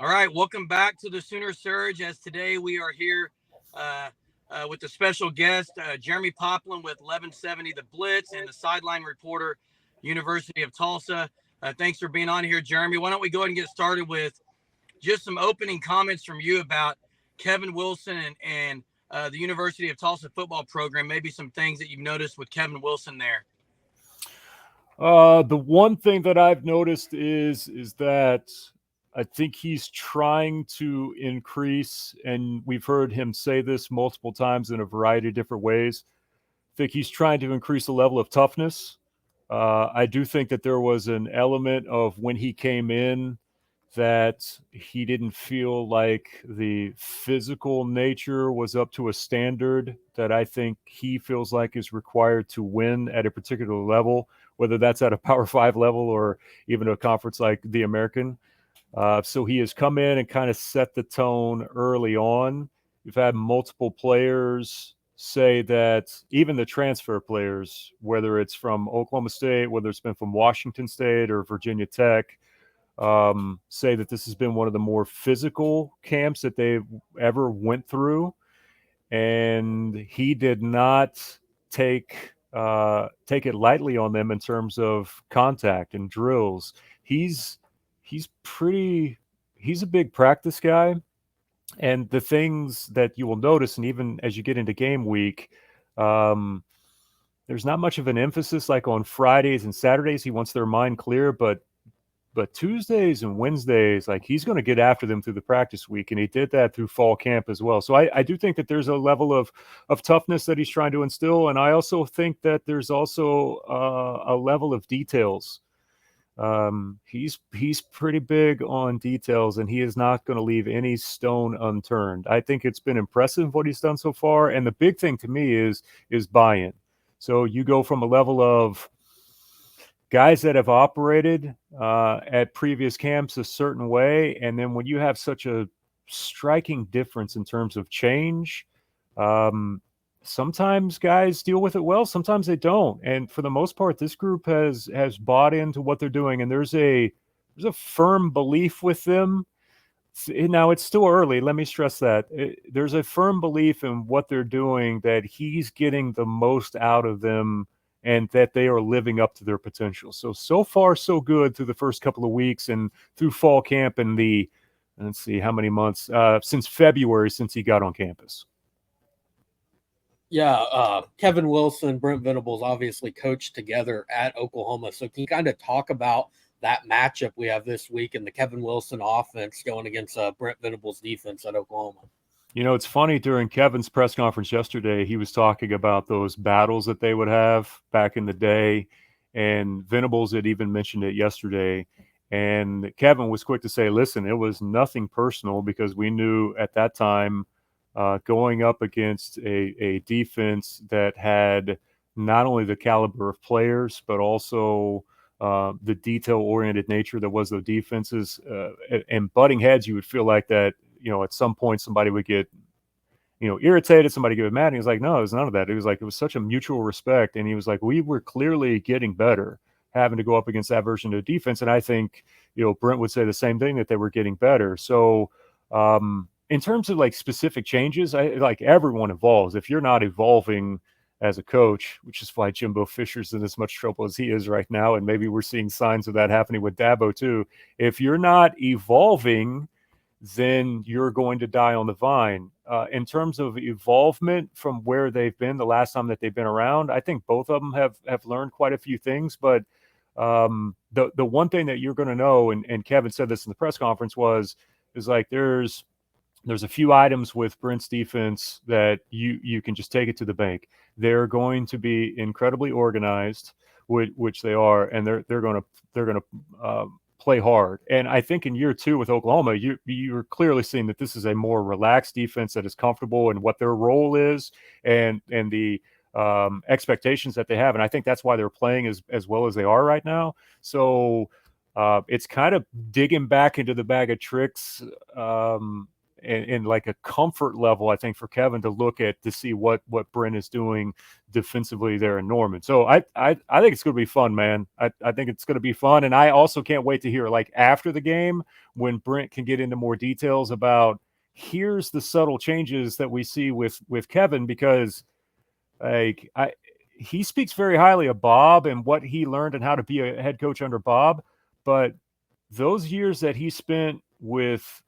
All right, welcome back to the Sooner Surge. As today we are here uh, with a special guest, Jeremie Poplin with 1170 The Blitz and the sideline reporter, University of Tulsa. Thanks for being on here, Jeremie. Why don't we go ahead and get started with just some opening comments from you about Kevin Wilson and the University of Tulsa football program, maybe some things that you've noticed with Kevin Wilson there. The one thing that I've noticed is that I think he's trying to increase, and we've heard him say this multiple times in a variety of different ways. I think he's trying to increase the level of toughness. I do think that there was an element of when he came in that he didn't feel like the physical nature was up to a standard that I think he feels like is required to win at a particular level, whether that's at a Power Five level or even a conference like the American. So he has come in and kind of set the tone early on. You've had multiple players say that, even the transfer players, whether it's from Oklahoma State, whether it's been from Washington State or Virginia Tech, say that this has been one of the more physical camps that they've ever went through, and he did not take it lightly on them in terms of contact and drills. He's he's pretty he's a big practice guy, and the things that you will notice, and even as you get into game week, um, there's not much of an emphasis like on Fridays and Saturdays. He wants their mind clear, but Tuesdays and Wednesdays, like, he's going to get after them through the practice week, and he did that through fall camp as well. So I do think that there's a level of toughness that he's trying to instill, and I also think that there's also a level of details. He's pretty big on details, and he is not going to leave any stone unturned. I think it's been impressive what he's done so far, and the big thing to me is buy-in. So you go from a level of guys that have operated at previous camps a certain way, and then when you have such a striking difference in terms of change, um, sometimes guys deal with it well, sometimes they don't. And for the most part, this group has bought into what they're doing, and there's a firm belief with them. Now, it's still early. Let me stress that there's a firm belief in what they're doing, that he's getting the most out of them, and that they are living up to their potential. So far, so good through the first couple of weeks and through fall camp and let's see, how many months since February, since he got on campus. Yeah, Kevin Wilson, Brent Venables obviously coached together at Oklahoma. So can you kind of talk about that matchup we have this week and the Kevin Wilson offense going against Brent Venables defense at Oklahoma? You know, it's funny, during Kevin's press conference yesterday, he was talking about those battles that they would have back in the day, and Venables had even mentioned it yesterday. And Kevin was quick to say, listen, it was nothing personal, because we knew at that time, going up against a defense that had not only the caliber of players, but also the detail-oriented nature that was the defenses, and butting heads, you would feel like that, at some point somebody would get, irritated, somebody get mad. And he was like, no, it was none of that. It was like, it was such a mutual respect. And he was like, we were clearly getting better having to go up against that version of defense. And I think, Brent would say the same thing, that they were getting better. So, in terms of like specific changes, like, everyone evolves. If you're not evolving as a coach, which is why Jimbo Fisher's in as much trouble as he is right now, and maybe we're seeing signs of that happening with Dabo too. If you're not evolving, then you're going to die on the vine. In terms of evolvement from where they've been the last time that they've been around, I think both of them have learned quite a few things. But the one thing that you're going to know, and Kevin said this in the press conference, is like, there's a few items with Brent's defense that you can just take it to the bank. They're going to be incredibly organized, which they are, and they're going to play hard. And I think in year two with Oklahoma, you're clearly seeing that this is a more relaxed defense that is comfortable in what their role is, and the expectations that they have. And I think that's why they're playing as well as they are right now. So it's kind of digging back into the bag of tricks, in like a comfort level, I think, for Kevin to look at to see what Brent is doing defensively there in Norman. So I think it's going to be fun, man. I think it's going to be fun, and I also can't wait to hear like after the game when Brent can get into more details about here's the subtle changes that we see with Kevin, because like he speaks very highly of Bob and what he learned and how to be a head coach under Bob, but those years that he spent with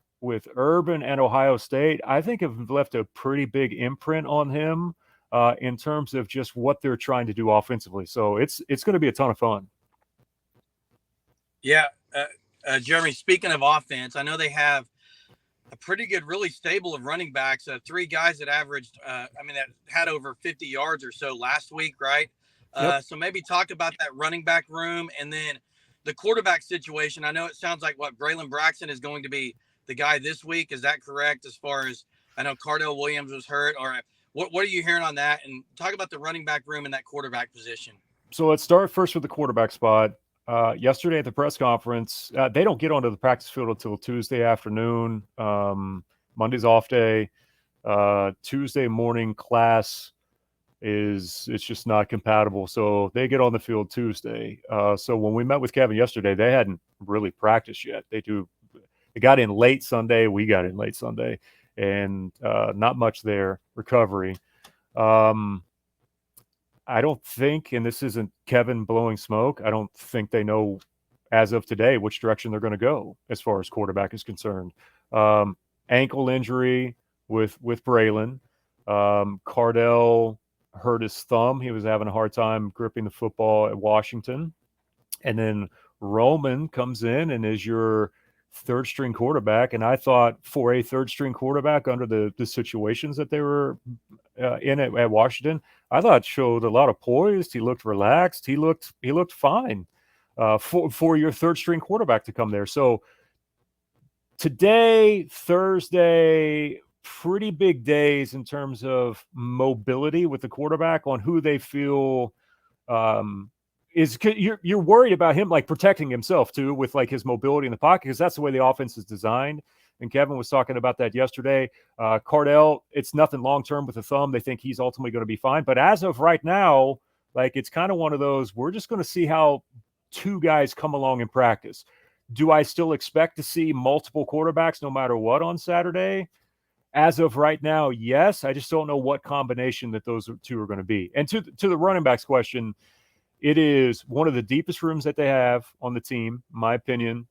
Urban and Ohio State, I think have left a pretty big imprint on him in terms of just what they're trying to do offensively. So it's going to be a ton of fun. Yeah, Jeremy, speaking of offense, I know they have a pretty good, really stable of running backs. 3 guys that averaged, that had over 50 yards or so last week, right? Yep. So maybe talk about that running back room, and then the quarterback situation. I know it sounds like Braylon Braxton is going to be the guy this week. Is that correct? As far as I know, Cardell Williams was hurt. Or what are you hearing on that? And talk about the running back room and that quarterback position. So let's start first with the quarterback spot. Yesterday at the press conference, they don't get onto the practice field until Tuesday afternoon. Monday's off day. Tuesday morning class it's just not compatible. So they get on the field Tuesday. So when we met with Kevin yesterday, they hadn't really practiced yet. They got in late Sunday. We got in late Sunday, and not much there. Recovery. I don't think, and this isn't Kevin blowing smoke, I don't think they know as of today which direction they're going to go as far as quarterback is concerned. Ankle injury with Braylon. Cardell hurt his thumb. He was having a hard time gripping the football at Washington. And then Roman comes in and is your third string quarterback. And I thought for a third string quarterback under the situations that they were in at Washington, I thought showed a lot of poise. He looked relaxed. He looked fine for your third string quarterback to come there. So today, Thursday, pretty big days in terms of mobility with the quarterback on who they feel you're worried about him like protecting himself too with like his mobility in the pocket, because that's the way the offense is designed. And Kevin was talking about that yesterday. Cardell, it's nothing long-term with the thumb. They think he's ultimately going to be fine. But as of right now, like it's kind of one of those, we're just going to see how 2 guys come along in practice. Do I still expect to see multiple quarterbacks no matter what on Saturday? As of right now, yes. I just don't know what combination that those 2 are going to be. And to the running backs question, it is one of the deepest rooms that they have on the team, in my opinion.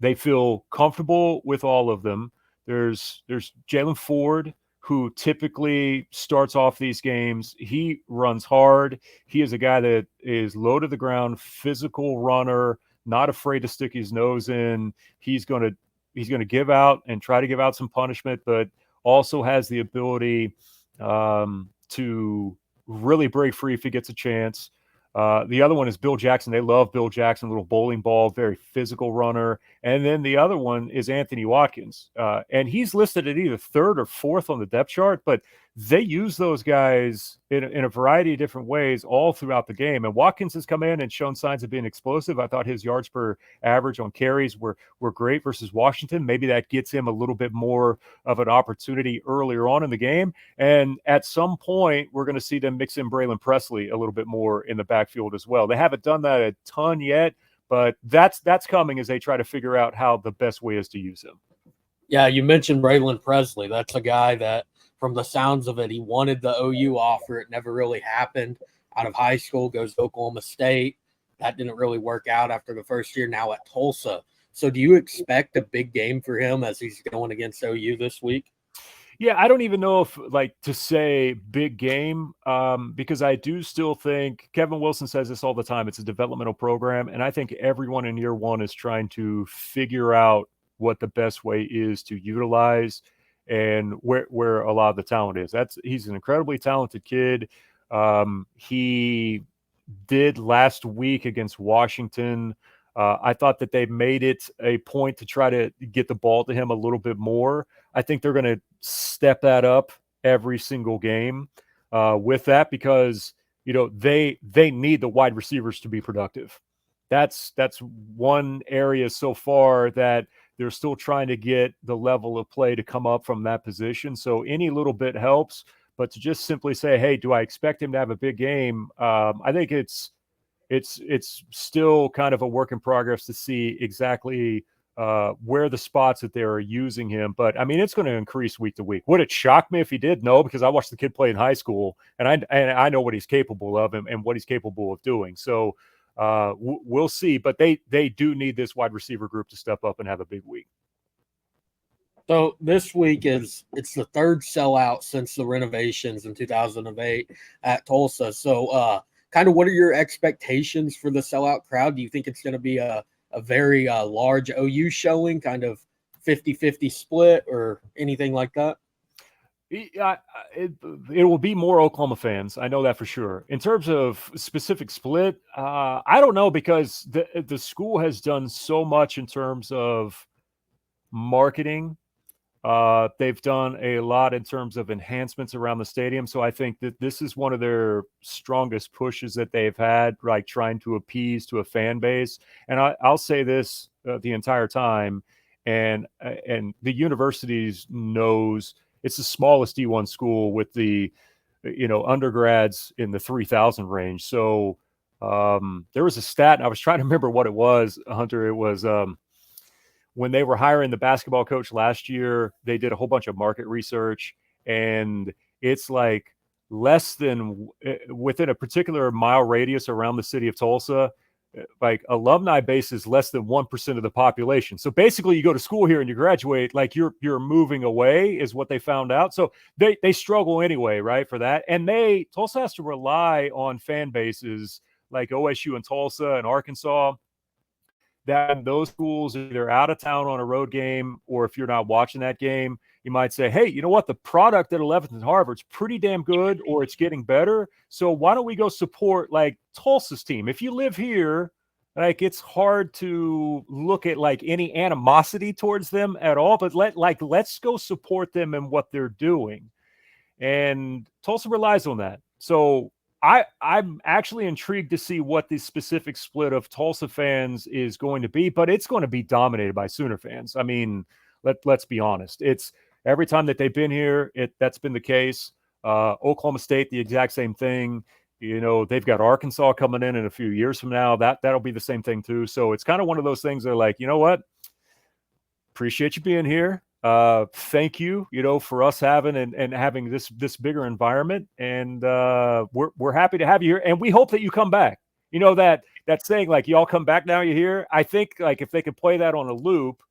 They feel comfortable with all of them. There's Jalen Ford, who typically starts off these games. He runs hard. He is a guy that is low to the ground, physical runner, not afraid to stick his nose in. He's going to give out and try to give out some punishment, but also has the ability to really break free if he gets a chance. The other one is Bill Jackson. They love Bill Jackson, little bowling ball, very physical runner. And then the other one is Anthony Watkins. And he's listed at either 3rd or 4th on the depth chart, but they use those guys in a variety of different ways all throughout the game. And Watkins has come in and shown signs of being explosive. I thought his yards per average on carries were great versus Washington. Maybe that gets him a little bit more of an opportunity earlier on in the game. And at some point, we're going to see them mix in Braylon Presley a little bit more in the backfield as well. They haven't done that a ton yet, but that's coming as they try to figure out how the best way is to use him. Yeah, you mentioned Braylon Presley. That's a guy that, from the sounds of it, he wanted the OU offer. It never really happened. Out of high school, goes to Oklahoma State. That didn't really work out after the first year, now at Tulsa. So do you expect a big game for him as he's going against OU this week? Yeah, I don't even know if like to say big game because I do still think Kevin Wilson says this all the time. It's a developmental program, and I think everyone in year 1 is trying to figure out what the best way is to utilize and where a lot of the talent is. He's an incredibly talented kid. He did last week against Washington. I thought that they made it a point to try to get the ball to him a little bit more. I think they're going to step that up every single game with that because, they need the wide receivers to be productive. That's one area so far that They're still trying to get the level of play to come up from that position. So any little bit helps. But to just simply say, hey, do I expect him to have a big game? I think it's still kind of a work in progress to see exactly where the spots that they are using him. But I mean, it's going to increase week to week. Would it shock me if he did? No, because I watched the kid play in high school, and I know what he's capable of and what he's capable of doing. So we'll see. But they do need this wide receiver group to step up and have a big week. So this week it's the third sellout since the renovations in 2008 at Tulsa. So kind of what are your expectations for the sellout crowd? Do you think it's going to be a very large OU showing, kind of 50-50 split or anything like that? It will be more Oklahoma fans. I know that for sure. In terms of specific split, I don't know, because the school has done so much in terms of marketing. They've done a lot in terms of enhancements around the stadium. So I think that this is one of their strongest pushes that they've had, like trying to appease to a fan base. And I'll say this the entire time, and the universities knows it's the smallest D1 school with the, undergrads in the 3,000 range. So there was a stat, and I was trying to remember what it was, Hunter. It was when they were hiring the basketball coach last year, they did a whole bunch of market research, and it's like less than, within a particular mile radius around the city of Tulsa, like alumni base is less than 1% of the population. So basically you go to school here and you graduate, like you're moving away is what they found out. So they struggle anyway, right, for that. And Tulsa has to rely on fan bases like OSU and Tulsa and Arkansas, that those schools are either out of town on a road game, or if you're not watching that game, you might say, hey, you know what? The product at 11th and Harvard's pretty damn good, or it's getting better. So why don't we go support like Tulsa's team? If you live here, like it's hard to look at like any animosity towards them at all, but let's go support them in what they're doing. And Tulsa relies on that. So I'm actually intrigued to see what the specific split of Tulsa fans is going to be, but it's going to be dominated by Sooner fans. I mean, let's be honest. It's every time that they've been here, that's been the case. Oklahoma State, the exact same thing. They've got Arkansas coming in a few years from now. That'll be the same thing too. So it's kind of one of those things that are like, you know what? Appreciate you being here. Thank you, for us having and having this bigger environment, and we're happy to have you here, and we hope that you come back. That saying, like, y'all come back now you're here. I think like if they could play that on a loop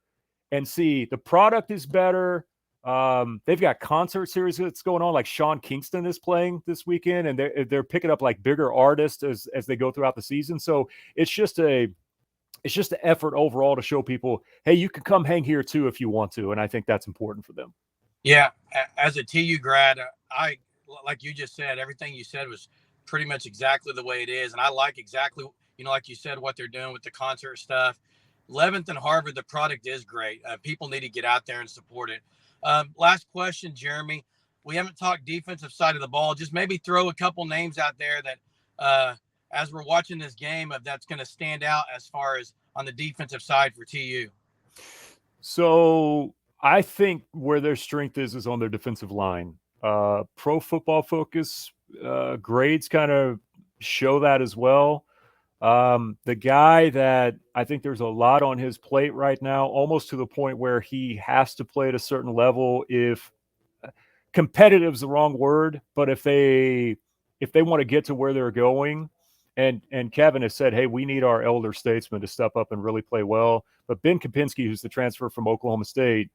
and see the product is better. They've got concert series that's going on, like Sean Kingston is playing this weekend, and they're picking up like bigger artists as they go throughout the season. So it's just an effort overall to show people, hey, you can come hang here too if you want to. And I think that's important for them. Yeah. As a TU grad, I, like you just said, everything you said was pretty much exactly the way it is. And I like exactly, like you said, what they're doing with the concert stuff. 11th and Harvard, the product is great. People need to get out there and support it. Last question, Jeremy. We haven't talked defensive side of the ball. Just maybe throw a couple names out there that, as we're watching this game, that's going to stand out as far as on the defensive side for TU. So I think where their strength is on their defensive line. Pro Football Focus grades kind of show that as well. The guy that I think there's a lot on his plate right now, almost to the point where he has to play at a certain level. If competitive is the wrong word, but if they want to get to where they're going, and Kevin has said, hey, we need our elder statesmen to step up and really play well. But Ben Kapinski, who's the transfer from Oklahoma State,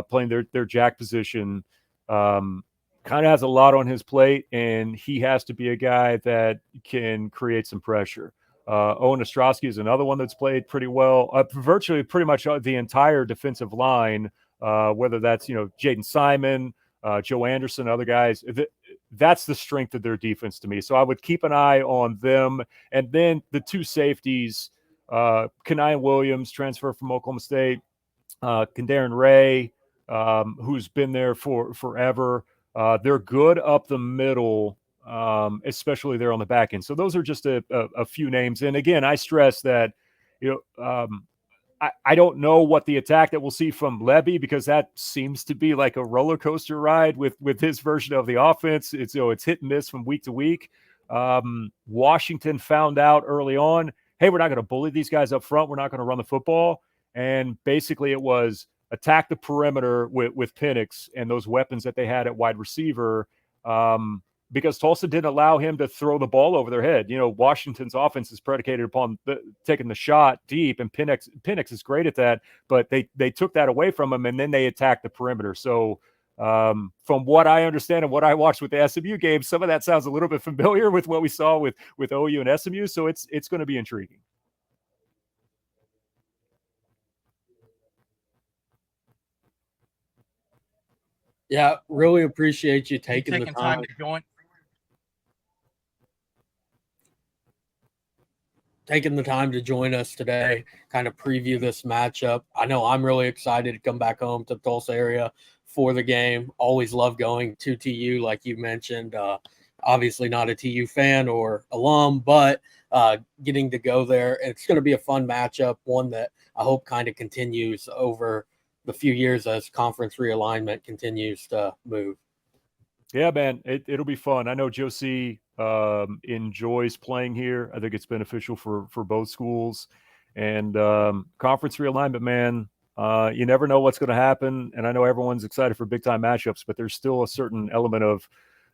playing their jack position, kind of has a lot on his plate, and he has to be a guy that can create some pressure. Owen Ostrowski is another one that's played pretty well. Virtually pretty much the entire defensive line, whether that's, Jaden Simon, Joe Anderson, other guys, that's the strength of their defense to me. So I would keep an eye on them. And then the two safeties, Kenyon Williams, transfer from Oklahoma State, Kendaren Ray, who's been there for forever. They're good up the middle, especially there on the back end. So those are just a few names. And again, I stress that, I don't know what the attack that we'll see from Levy, because that seems to be like a roller coaster ride with his version of the offense. It's it's hit and miss from week to week. Washington found out early on, hey, we're not going to bully these guys up front. We're not going to run the football. And basically it was attack the perimeter with Penix and those weapons that they had at wide receiver, because Tulsa didn't allow him to throw the ball over their head. Washington's offense is predicated upon taking the shot deep, and Penix is great at that, but they took that away from him, and then they attacked the perimeter. So from what I understand and what I watched with the SMU game, some of that sounds a little bit familiar with what we saw with OU and SMU. So it's going to be intriguing. Yeah, really appreciate you taking the time to join. Taking the time to join us today, kind of preview this matchup. I know I'm really excited to come back home to the Tulsa area for the game. Always love going to TU, like you mentioned. Obviously not a TU fan or alum, but getting to go there. It's going to be a fun matchup, one that I hope kind of continues over the few years as conference realignment continues to move. Yeah, man, it'll be fun. I know Josie enjoys playing here. I think it's beneficial for both schools. And conference realignment, man, you never know what's going to happen. And I know everyone's excited for big-time matchups, but there's still a certain element of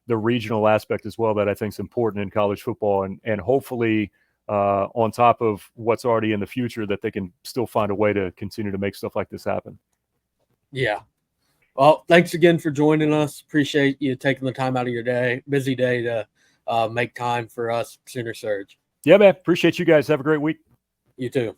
the regional aspect as well that I think is important in college football. And hopefully on top of what's already in the future, that they can still find a way to continue to make stuff like this happen. Yeah. Well, thanks again for joining us. Appreciate you taking the time out of your busy day to make time for us, Sooner Surge. Yeah, man. Appreciate you guys. Have a great week. You too.